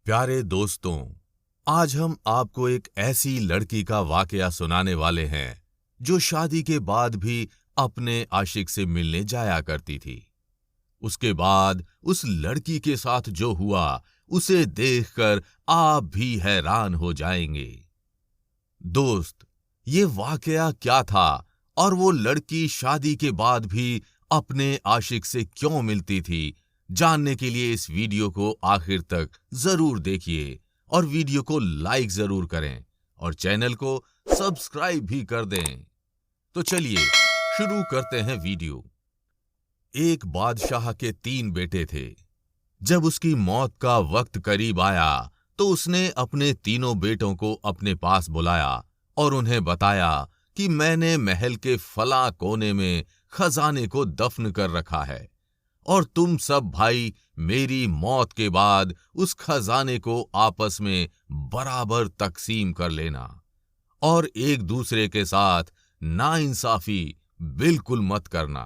प्यारे दोस्तों, आज हम आपको एक ऐसी लड़की का वाकया सुनाने वाले हैं जो शादी के बाद भी अपने आशिक से मिलने जाया करती थी। उसके बाद उस लड़की के साथ जो हुआ उसे देखकर आप भी हैरान हो जाएंगे। दोस्त, ये वाकया क्या था और वो लड़की शादी के बाद भी अपने आशिक से क्यों मिलती थी, जानने के लिए इस वीडियो को आखिर तक जरूर देखिए और वीडियो को लाइक जरूर करें और चैनल को सब्सक्राइब भी कर दें। तो चलिए शुरू करते हैं वीडियो। एक बादशाह के 3 बेटे थे। जब उसकी मौत का वक्त करीब आया तो उसने अपने तीनों बेटों को अपने पास बुलाया और उन्हें बताया कि मैंने महल के फला कोने में खजाने को दफन कर रखा है और तुम सब भाई मेरी मौत के बाद उस खजाने को आपस में बराबर तकसीम कर लेना और एक दूसरे के साथ नाइंसाफी बिल्कुल मत करना।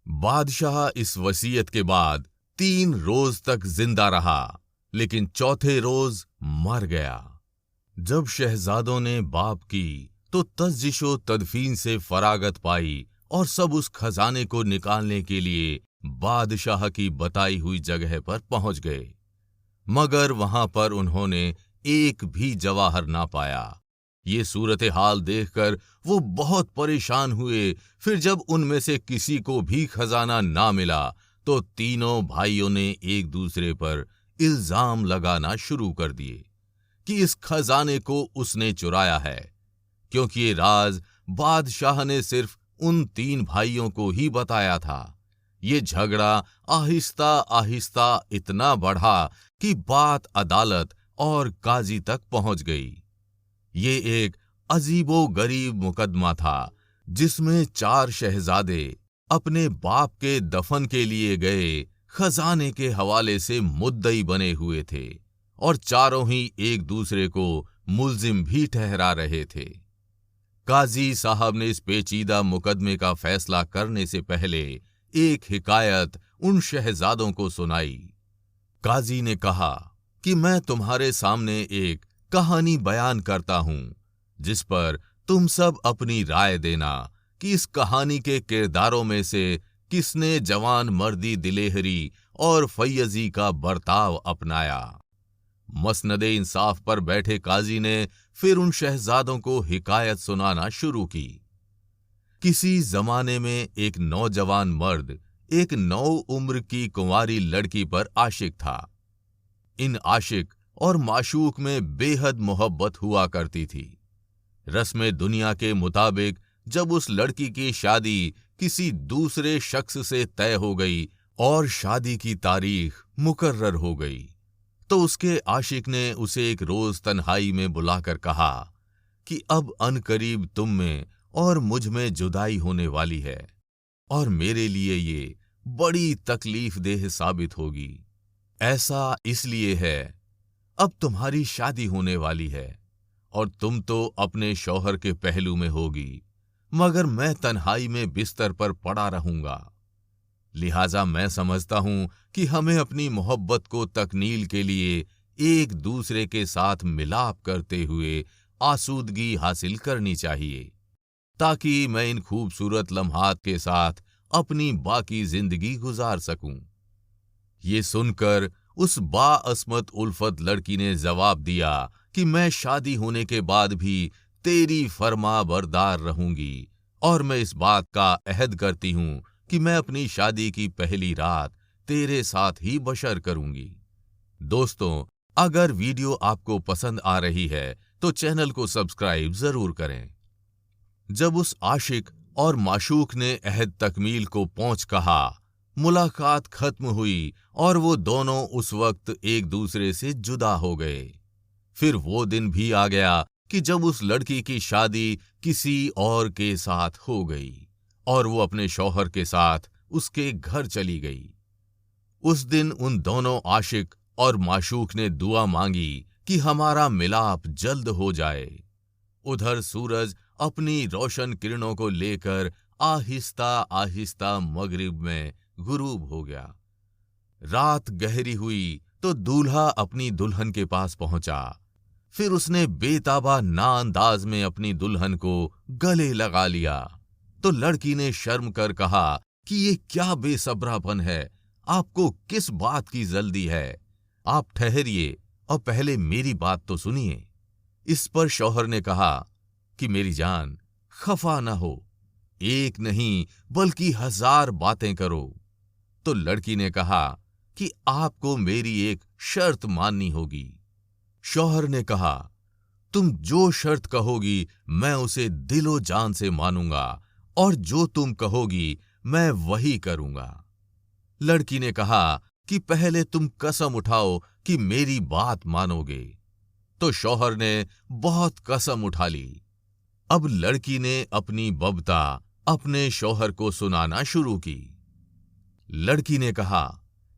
बादशाह इस वसीयत के बाद 3 रोज तक जिंदा रहा, लेकिन चौथे रोज मर गया। जब शहजादों ने बाप की तो तज्जिशो तदफीन से फरागत पाई और सब उस खजाने को निकालने के लिए बादशाह की बताई हुई जगह पर पहुंच गए, मगर वहां पर उन्होंने एक भी जवाहर ना पाया। ये सूरत हाल देखकर वो बहुत परेशान हुए। फिर जब उनमें से किसी को भी खजाना ना मिला तो तीनों भाइयों ने एक दूसरे पर इल्जाम लगाना शुरू कर दिए कि इस खजाने को उसने चुराया है, क्योंकि ये राज बादशाह ने सिर्फ उन 3 भाइयों को ही बताया था। ये झगड़ा आहिस्ता आहिस्ता इतना बढ़ा कि बात अदालत और काजी तक पहुंच गई। ये एक अजीबो गरीब मुकदमा था जिसमें 4 शहजादे अपने बाप के दफन के लिए गए खजाने के हवाले से मुद्दई बने हुए थे और चारों ही एक दूसरे को मुल्जिम भी ठहरा रहे थे। काजी साहब ने इस पेचीदा मुकदमे का फैसला करने से पहले एक हिकायत उन शहजादों को सुनाई। काजी ने कहा कि मैं तुम्हारे सामने एक कहानी बयान करता हूं, जिस पर तुम सब अपनी राय देना कि इस कहानी के किरदारों में से किसने जवान मर्दी दिलेहरी और फैयजी का बर्ताव अपनाया। मसनदे इंसाफ पर बैठे काजी ने फिर उन शहजादों को हिकायत सुनाना शुरू की। किसी जमाने में एक नौजवान मर्द एक नौ उम्र की कुंवारी लड़की पर आशिक था। इन आशिक और माशूक में बेहद मोहब्बत हुआ करती थी। रस्म दुनिया के मुताबिक जब उस लड़की की शादी किसी दूसरे शख्स से तय हो गई और शादी की तारीख मुकर्रर हो गई, तो उसके आशिक ने उसे एक रोज तन्हाई में बुलाकर कहा कि अब अनकरीब तुम में और मुझ में जुदाई होने वाली है और मेरे लिए ये बड़ी तकलीफ देह साबित होगी। ऐसा इसलिए है, अब तुम्हारी शादी होने वाली है और तुम तो अपने शौहर के पहलू में होगी, मगर मैं तन्हाई में बिस्तर पर पड़ा रहूंगा। लिहाजा मैं समझता हूं कि हमें अपनी मोहब्बत को तकनील के लिए एक दूसरे के साथ मिलाप करते हुए आसूदगी हासिल करनी चाहिए, ताकि मैं इन खूबसूरत लम्हात के साथ अपनी बाकी जिंदगी गुजार सकूं। ये सुनकर उस बाअस्मत उल्फत लड़की ने जवाब दिया कि मैं शादी होने के बाद भी तेरी फरमा बरदार रहूंगी और मैं इस बात का अहद करती हूं कि मैं अपनी शादी की पहली रात तेरे साथ ही बशर करूंगी। दोस्तों, अगर वीडियो आपको पसंद आ रही है तो चैनल को सब्सक्राइब जरूर करें। जब उस आशिक और माशूक ने अहद तकमील को पहुंच कहा, मुलाकात खत्म हुई और वो दोनों उस वक्त एक दूसरे से जुदा हो गए। फिर वो दिन भी आ गया कि जब उस लड़की की शादी किसी और के साथ हो गई और वो अपने शौहर के साथ उसके घर चली गई। उस दिन उन दोनों आशिक और माशूक ने दुआ मांगी कि हमारा मिलाप जल्द हो जाए। उधर सूरज अपनी रोशन किरणों को लेकर आहिस्ता आहिस्ता मगरिब में गुरूब हो गया। रात गहरी हुई तो दूल्हा अपनी दुल्हन के पास पहुंचा। फिर उसने बेताबा ना अंदाज में अपनी दुल्हन को गले लगा लिया। तो लड़की ने शर्म कर कहा कि ये क्या बेसब्रापन है, आपको किस बात की जल्दी है? आप ठहरिए और पहले मेरी बात तो सुनिए। इस पर शौहर ने कहा कि मेरी जान, खफा न हो, एक नहीं बल्कि 1000 बातें करो। तो लड़की ने कहा कि आपको मेरी एक शर्त माननी होगी। शौहर ने कहा, तुम जो शर्त कहोगी मैं उसे दिलो जान से मानूंगा, और जो तुम कहोगी मैं वही करूंगा। लड़की ने कहा कि पहले तुम कसम उठाओ कि मेरी बात मानोगे। तो शौहर ने बहुत कसम उठा ली। अब लड़की ने अपनी बबता अपने शौहर को सुनाना शुरू की। लड़की ने कहा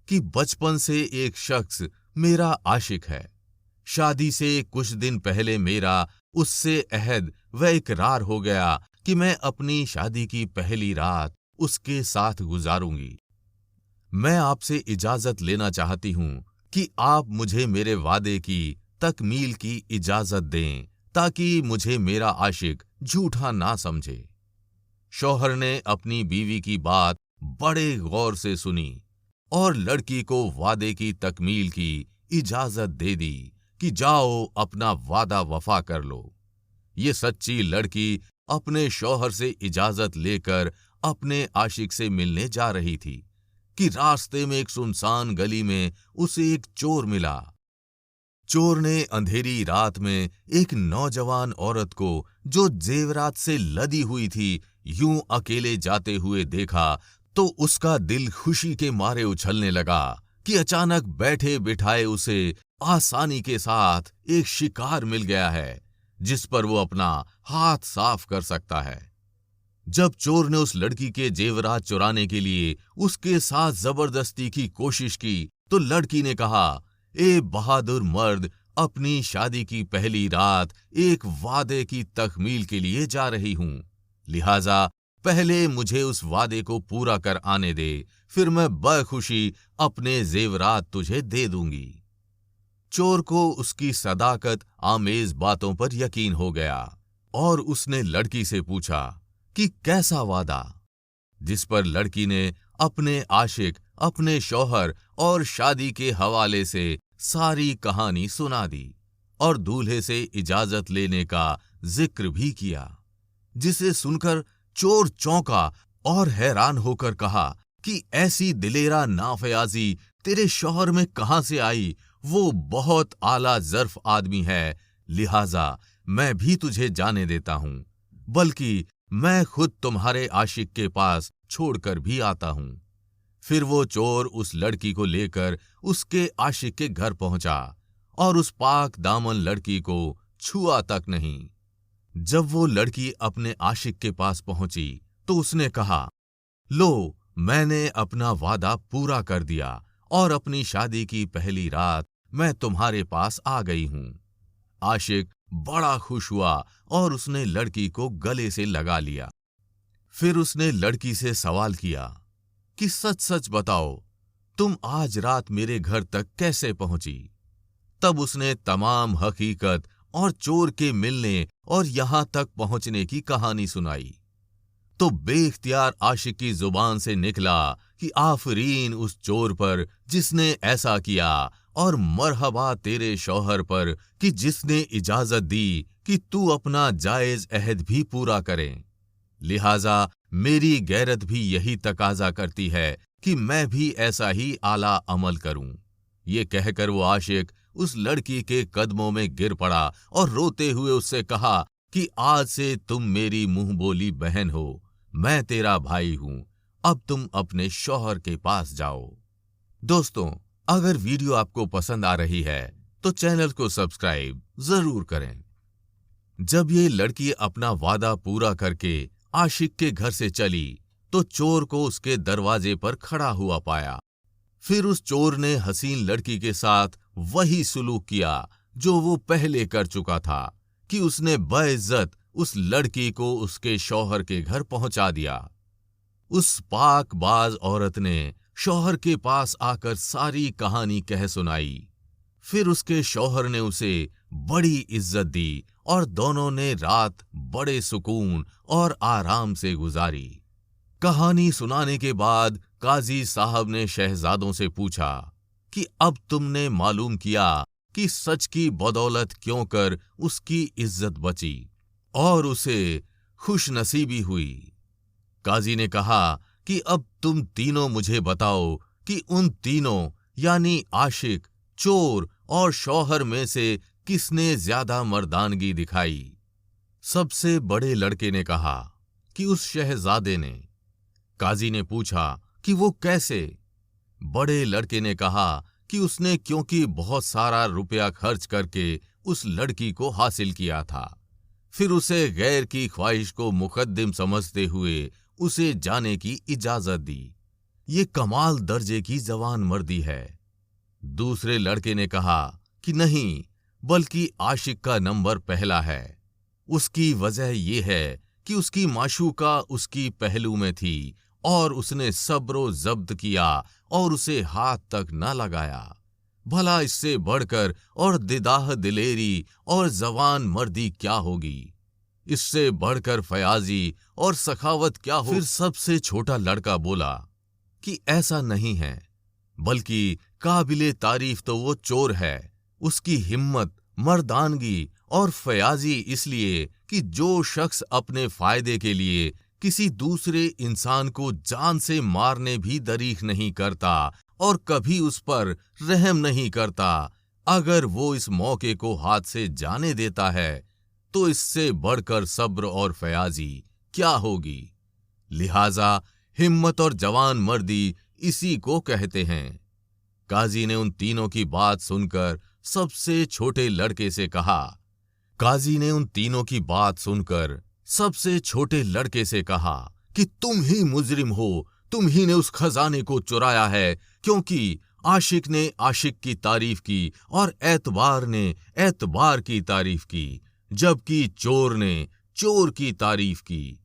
कि बचपन से एक शख्स मेरा आशिक है। शादी से कुछ दिन पहले मेरा उससे अहद व इकरार हो गया कि मैं अपनी शादी की पहली रात उसके साथ गुजारूंगी। मैं आपसे इजाजत लेना चाहती हूं कि आप मुझे मेरे वादे की तकमील की इजाजत दें, ताकि मुझे मेरा आशिक झूठा ना समझे। शौहर ने अपनी बीवी की बात बड़े गौर से सुनी और लड़की को वादे की तकमील की इजाजत दे दी कि जाओ अपना वादा वफा कर लो। ये सच्ची लड़की अपने शौहर से इजाजत लेकर अपने आशिक से मिलने जा रही थी कि रास्ते में एक सुनसान गली में उसे एक चोर मिला। चोर ने अंधेरी रात में एक नौजवान औरत को जो जेवरात से लदी हुई थी यूं अकेले जाते हुए देखा, तो उसका दिल खुशी के मारे उछलने लगा कि अचानक बैठे बिठाए उसे आसानी के साथ एक शिकार मिल गया है जिस पर वो अपना हाथ साफ कर सकता है। जब चोर ने उस लड़की के जेवरात चुराने के लिए उसके साथ जबरदस्ती की कोशिश की, तो लड़की ने कहा, ए बहादुर मर्द, अपनी शादी की पहली रात एक वादे की तकमील के लिए जा रही हूं, लिहाजा पहले मुझे उस वादे को पूरा कर आने दे, फिर मैं बखुशी अपने जेवरात तुझे दे दूंगी। चोर को उसकी सदाकत आमेज बातों पर यकीन हो गया और उसने लड़की से पूछा कि कैसा वादा, जिस पर लड़की ने अपने आशिक, अपने शौहर और शादी के हवाले से सारी कहानी सुना दी और दूल्हे से इजाजत लेने का जिक्र भी किया, जिसे सुनकर चोर चौंका और हैरान होकर कहा कि ऐसी दिलेरा नाफयाजी तेरे शौहर में कहां से आई? वो बहुत आला ज़र्फ आदमी है, लिहाजा मैं भी तुझे जाने देता हूं, बल्कि मैं खुद तुम्हारे आशिक के पास छोड़कर भी आता हूं। फिर वो चोर उस लड़की को लेकर उसके आशिक के घर पहुंचा और उस पाक दामन लड़की को छुआ तक नहीं। जब वो लड़की अपने आशिक के पास पहुंची तो उसने कहा, लो, मैंने अपना वादा पूरा कर दिया और अपनी शादी की पहली रात मैं तुम्हारे पास आ गई हूं। आशिक बड़ा खुश हुआ और उसने लड़की को गले से लगा लिया। फिर उसने लड़की से सवाल किया कि सच सच बताओ, तुम आज रात मेरे घर तक कैसे पहुंची? तब उसने तमाम हकीकत और चोर के मिलने और यहां तक पहुंचने की कहानी सुनाई। तो बेख्तियार आशिक की जुबान से निकला कि आफरीन उस चोर पर जिसने ऐसा किया, और मरहबा तेरे शौहर पर कि जिसने इजाजत दी कि तू अपना जायज अहद भी पूरा करें। लिहाजा मेरी गैरत भी यही तकाजा करती है कि मैं भी ऐसा ही आला अमल करूं। ये कहकर वो आशिक उस लड़की के कदमों में गिर पड़ा और रोते हुए उससे कहा कि आज से तुम मेरी मुंह बोली बहन हो, मैं तेरा भाई हूं, अब तुम अपने शौहर के पास जाओ। दोस्तों, अगर वीडियो आपको पसंद आ रही है तो चैनल को सब्सक्राइब जरूर करें। जब ये लड़की अपना वादा पूरा करके आशिक के घर से चली तो चोर को उसके दरवाजे पर खड़ा हुआ पाया। फिर उस चोर ने हसीन लड़की के साथ वही सुलूक किया जो वो पहले कर चुका था कि उसने बेइज्जत उस लड़की को उसके शौहर के घर पहुंचा दिया। उस पाकबाज औरत ने शौहर के पास आकर सारी कहानी कह सुनाई। फिर उसके शौहर ने उसे बड़ी इज्जत दी और दोनों ने रात बड़े सुकून और आराम से गुजारी। कहानी सुनाने के बाद काजी साहब ने शहजादों से पूछा कि अब तुमने मालूम किया कि सच की बदौलत क्यों कर उसकी इज्जत बची और उसे खुशनसीबी हुई। काजी ने कहा कि अब तुम तीनों मुझे बताओ कि उन तीनों यानी आशिक, चोर और शौहर में से किसने ज्यादा मर्दानगी दिखाई। सबसे बड़े लड़के ने कहा कि उस शहजादे ने। काजी ने पूछा कि वो कैसे? बड़े लड़के ने कहा कि उसने क्योंकि बहुत सारा रुपया खर्च करके उस लड़की को हासिल किया था, फिर उसे गैर की ख्वाहिश को मुकद्दम समझते हुए उसे जाने की इजाजत दी। ये कमाल दर्जे की जवान मर्दी है। दूसरे लड़के ने कहा कि नहीं, बल्कि आशिक का नंबर पहला है। उसकी वजह यह है कि उसकी माशूका उसकी पहलू में थी और उसने सब्रो जब्त किया और उसे हाथ तक न लगाया। भला इससे बढ़कर और दिदाह दिलेरी और जवान मर्दी क्या होगी? इससे बढ़कर फयाजी और सखावत क्या हो? फिर सबसे छोटा लड़का बोला कि ऐसा नहीं है, बल्कि काबिले तारीफ तो वो चोर है। उसकी हिम्मत, मर्दानगी और फयाजी इसलिए कि जो शख्स अपने फायदे के लिए किसी दूसरे इंसान को जान से मारने भी दरीख नहीं करता और कभी उस पर रहम नहीं करता, अगर वो इस मौके को हाथ से जाने देता है तो इससे बढ़कर सब्र और फयाजी क्या होगी? लिहाजा हिम्मत और जवान मर्दी इसी को कहते हैं। काजी ने उन तीनों की बात सुनकर सबसे छोटे लड़के से कहा कि तुम ही मुजरिम हो, तुम ही ने उस खजाने को चुराया है, क्योंकि आशिक ने आशिक की तारीफ की और एतबार ने एतबार की तारीफ की, जबकि चोर ने चोर की तारीफ की।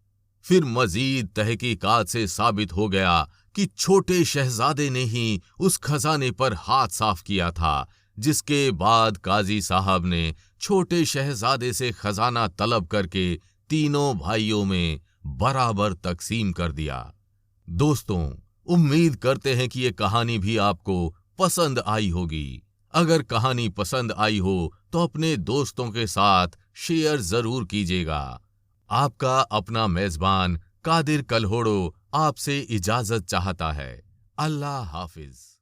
फिर मजीद तहकीकात से साबित हो गया कि छोटे शहजादे ने ही उस खजाने पर हाथ साफ किया था, जिसके बाद काजी साहब ने छोटे शहजादे से खजाना तलब करके तीनों भाइयों में बराबर तकसीम कर दिया। दोस्तों, उम्मीद करते हैं कि ये कहानी भी आपको पसंद आई होगी। अगर कहानी पसंद आई हो तो अपने दोस्तों के साथ शेयर जरूर कीजिएगा। आपका अपना मेजबान कादिर कलहोड़ो आपसे इजाजत चाहता है। अल्लाह हाफिज।